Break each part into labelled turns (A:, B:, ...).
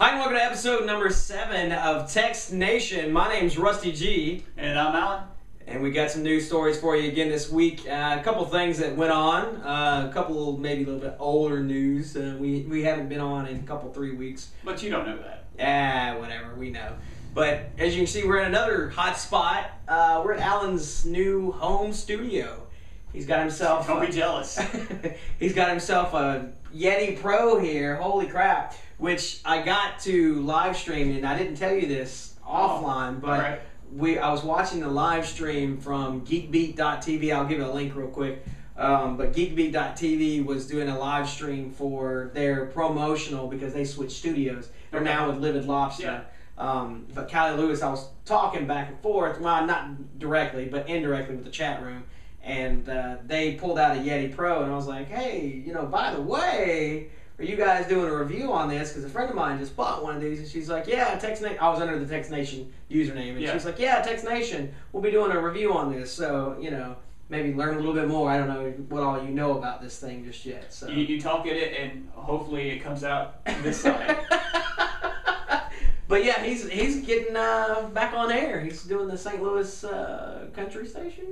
A: Hi and welcome to episode number 7 of Text Nation. My name's Rusty G.
B: And I'm Alan.
A: And we got some news stories for you again this week. A couple things that went on. A couple maybe a little bit older news. We haven't been on in a couple 3 weeks.
B: But you don't know that.
A: Whatever, we know. But as you can see, we're in another hot spot. We're at Alan's new home studio. He's got himself...
B: Don't be jealous.
A: He's got himself a Yeti Pro here. Holy crap. Which I got to live stream, and I didn't tell you this offline, but I was watching the live stream from geekbeat.tv. I'll give you a link real quick. But geekbeat.tv was doing a live stream for their promotional because they switched studios. They're now with Livid Lobster. Yeah. But Callie Lewis, I was talking back and forth, well, not directly, but indirectly with the chat room. And they pulled out a Yeti Pro, and I was like, hey, by the way, are you guys doing a review on this? Because a friend of mine just bought one of these, and she's like, yeah, TxtNation. I was under the TxtNation username, and she's like, yeah, TxtNation, we'll be doing a review on this. So, maybe learn a little bit more. I don't know what all you know about this thing just yet. So
B: you talk at it, and hopefully it comes out this side.
A: But yeah, he's getting back on air. He's doing the St. Louis country station.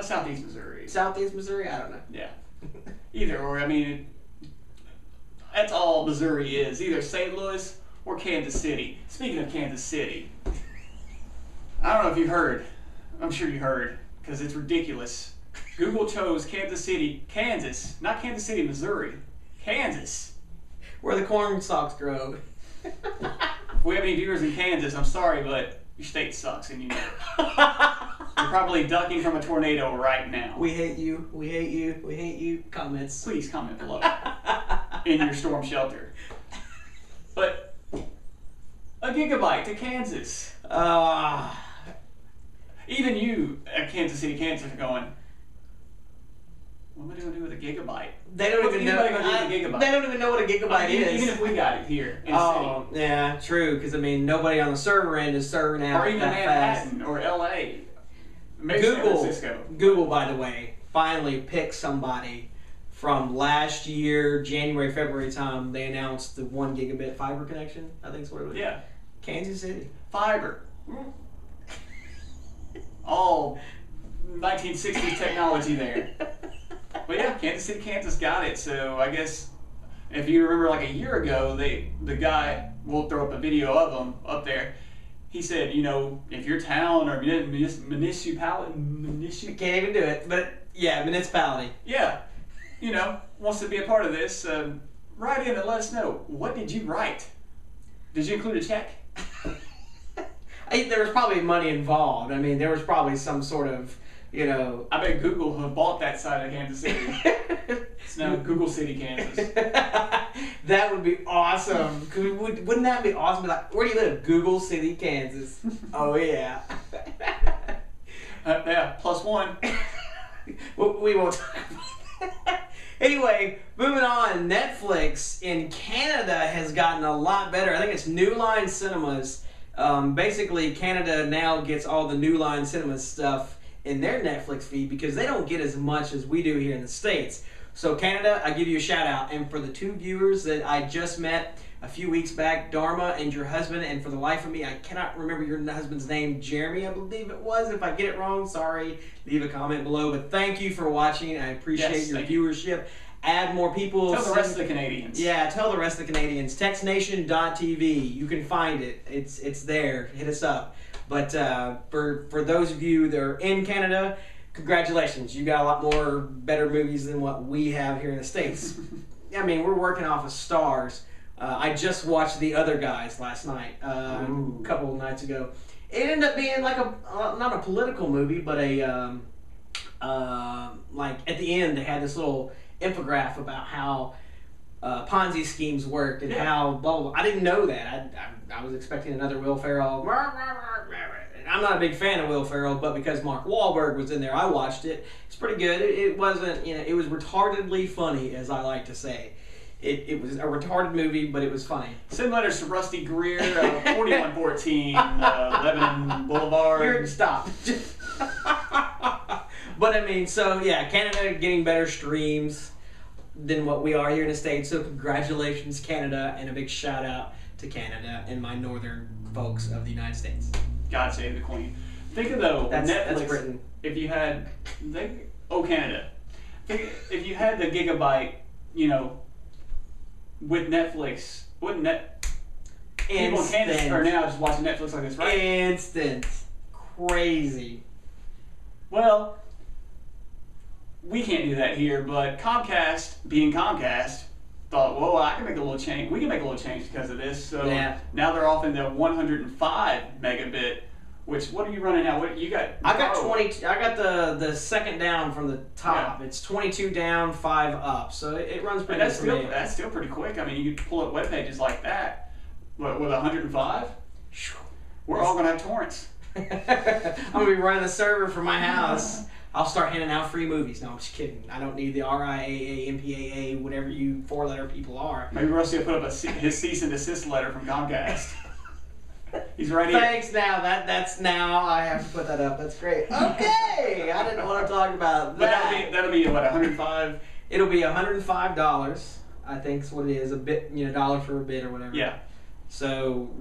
B: Southeast Missouri.
A: Southeast Missouri? I don't know.
B: Yeah. Either or. I mean, that's all Missouri is. Either St. Louis or Kansas City. Speaking of Kansas City, I don't know if you heard. I'm sure you heard, because it's ridiculous. Google chose Kansas City, Kansas, not Kansas City, Missouri. Kansas.
A: Where the corn stalks grow.
B: If we have any viewers in Kansas, I'm sorry, but your state sucks, and you know it. You're probably ducking from a tornado right now.
A: We hate you. We hate you. We hate you. Comments.
B: Please comment below. In your storm shelter. But a gigabyte to Kansas. Even you at Kansas City, Kansas, are going, what am I going to do with a gigabyte?
A: They don't even know. They don't even know what a gigabyte is.
B: Even if we got it here in the city.
A: Yeah, true. Because nobody on the server end is serving out
B: or even
A: that
B: Manhattan
A: fast.
B: Or LA. Maybe San Francisco.
A: Google, by the way, finally picked somebody from last year, January, February time. They announced the 1 gigabit fiber connection. I think that's what it was.
B: Yeah.
A: Kansas City.
B: Fiber. All 1960s technology there. But yeah, Kansas City, Kansas got it. So I guess if you remember, like a year ago, the guy, we'll throw up a video of him up there. He said, if your town or municipality,
A: can't even do it, but yeah, municipality.
B: Yeah, wants to be a part of this, write in and let us know. What did you write? Did you include a check?
A: There was probably money involved. I mean, there was probably some sort of,
B: I bet Google have bought that side of Kansas City. It's now Google City, Kansas.
A: That would be awesome. Wouldn't that be awesome? Like, where do you live? Google City, Kansas. Oh, yeah.
B: Yeah, +1.
A: We won't talk about that. Anyway, moving on. Netflix in Canada has gotten a lot better. I think it's New Line Cinemas. Basically, Canada now gets all the New Line Cinemas stuff in their Netflix feed because they don't get as much as we do here in the States. So Canada, I give you a shout out. And for the 2 viewers that I just met a few weeks back, Dharma and your husband, and for the life of me, I cannot remember your husband's name, Jeremy, I believe it was. If I get it wrong, sorry. Leave a comment below. But thank you for watching. I appreciate your viewership. Add more people.
B: Tell the rest of the Canadians.
A: Yeah, tell the rest of the Canadians. txtNationTV. You can find it. It's there. Hit us up. But for those of you that are in Canada, congratulations. You got a lot more better movies than what we have here in the States. I mean, we're working off of stars. I just watched The Other Guys last night, a couple of nights ago. It ended up being like not a political movie, but like at the end they had this little infographic about how Ponzi schemes worked and how blah, blah, blah. I didn't know that. I was expecting another Will Ferrell. I'm not a big fan of Will Ferrell, but because Mark Wahlberg was in there, I watched it. It's pretty good. It wasn't, it was retardedly funny, as I like to say. It was a retarded movie, but it was funny.
B: Send letters to Rusty Greer, 4114 Lebanon Boulevard.
A: Stop. But I mean, so yeah, Canada getting better streams than what we are here in the States. So congratulations, Canada, and a big shout out to Canada and my northern folks of the United States.
B: God save the Queen. Think of though,
A: That's
B: Netflix.
A: Britain.
B: If you had, Canada. Think if you had the gigabyte, with Netflix, wouldn't people in Canada are now just watching Netflix like this, right?
A: Instant. Crazy.
B: Well, we can't do that here, but Comcast, being Comcast, thought, whoa, I can make a little change. We can make a little change because of this. So now they're off in the 105 megabit. Which, what are you running now? What you got?
A: I got 20. I got the second down from the top. Yeah. It's 22 down, 5 up. So it runs pretty good.
B: That's still pretty quick. I mean, you can pull up web pages like that. With 105, we're all gonna have torrents.
A: I'm gonna be running the server for my house. I'll start handing out free movies. No, I'm just kidding. I don't need the RIAA, MPAA, whatever you 4-letter people are.
B: Maybe Rusty will put up his cease and desist letter from Comcast. He's right here.
A: Thanks. Now that's now I have to put that up. That's great. Okay, I didn't want to talk about that.
B: But that'll be what, 105.
A: It'll be $105. I think is what it is. A bit, $1 for a bit or whatever.
B: Yeah.
A: So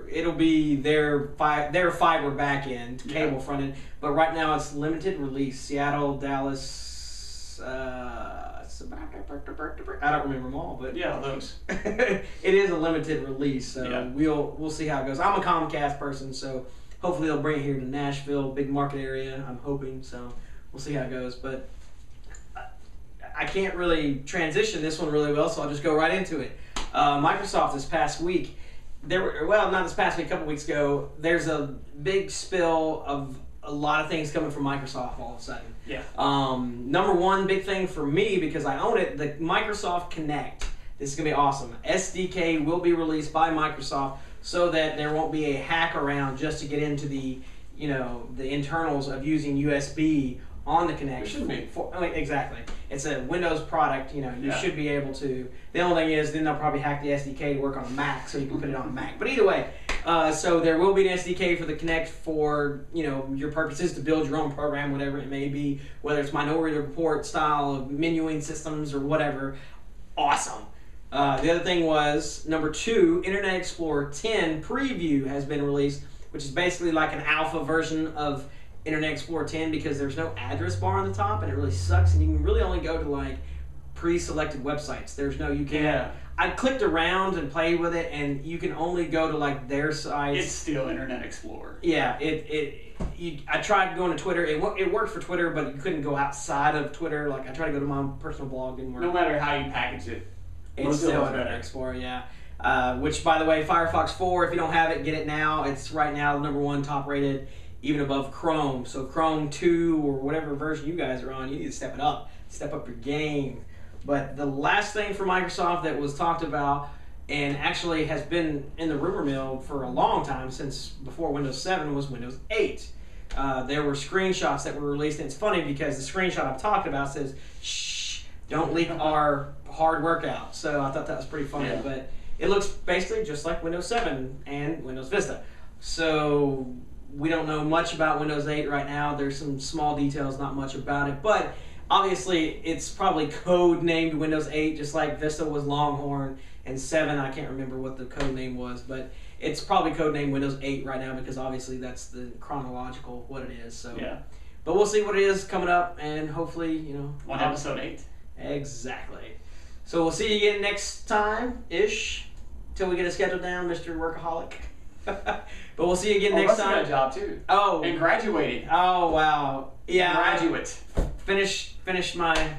A: it'll be their fiber back end, cable front end, but right now it's limited release. Seattle, Dallas, I don't remember them all, but
B: yeah, those.
A: It is a limited release, so we'll see how it goes. I'm a Comcast person, so hopefully they'll bring it here to Nashville, big market area. I'm hoping, so we'll see how it goes. But I can't really transition this one really well, so I'll just go right into it. Microsoft this past week. Not this past week, a couple weeks ago, there's a big spill of a lot of things coming from Microsoft all of a sudden.
B: Yeah.
A: Number one big thing for me, because I own it, the Microsoft Connect. This is going to be awesome. SDK will be released by Microsoft so that there won't be a hack around just to get into the internals of using USB on the Connect.
B: It shouldn't be.
A: Exactly. It's a Windows product. You should be able to. The only thing is, then they'll probably hack the SDK to work on a Mac, so you can put it on a Mac. But either way, so there will be an SDK for the Connect for your purposes to build your own program, whatever it may be, whether it's Minority Report style of menuing systems or whatever. Awesome. The other thing was number 2, Internet Explorer 10 preview has been released, which is basically like an alpha version of Internet Explorer 10 because there's no address bar on the top and it really sucks, and you can really only go to like pre-selected websites. There's no I clicked around and played with it, and you can only go to like their sites.
B: It's still Internet Explorer.
A: Yeah, I tried going to Twitter. It worked for Twitter, but you couldn't go outside of Twitter. Like I tried to go to my personal blog, didn't work.
B: No matter how you package it,
A: it's still Internet Explorer. Yeah. Which, by the way, Firefox 4. If you don't have it, get it now. It's right now number 1 top rated, even above Chrome. So Chrome 2 or whatever version you guys are on, you need to step it up. Step up your game. But the last thing for Microsoft that was talked about and actually has been in the rumor mill for a long time, since before Windows 7, was Windows 8. There were screenshots that were released, and it's funny because the screenshot I'm talking about says, shh, don't leak our hard workout. So I thought that was pretty funny. But it looks basically just like Windows 7 and Windows Vista. So we don't know much about Windows 8 right now. There's some small details, not much about it. But obviously, it's probably code named Windows 8, just like Vista was Longhorn, and 7, I can't remember what the code name was, but it's probably code named Windows 8 right now because obviously that's the chronological what it is. So, but we'll see what it is coming up, and hopefully,
B: on episode 8.
A: Exactly. So we'll see you again next time-ish, till we get a schedule down, Mr. Workaholic. But we'll see you again next time.
B: Got a job too.
A: Oh.
B: And graduating.
A: Oh wow. Yeah.
B: Graduate.
A: Finished my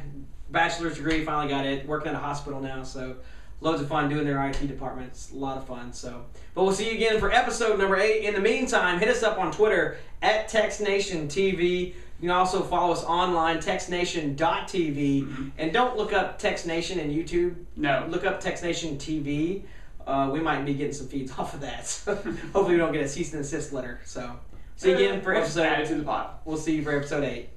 A: bachelor's degree. Finally got it. Working at a hospital now, so loads of fun doing their IT department. It's a lot of fun. So, but we'll see you again for episode number 8. In the meantime, hit us up on Twitter at txtNationTV. You can also follow us online, txtNation.tv, and don't look up TextNation and YouTube.
B: No.
A: Look up txtNationTV. We might be getting some feeds off of that. So hopefully we don't get a cease and desist letter. So see you again for episode.
B: Add it to the pot.
A: We'll see you for episode 8.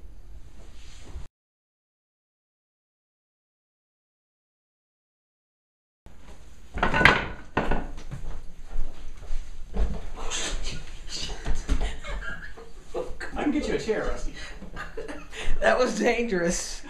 B: I can get you a chair, Rusty.
A: That was dangerous.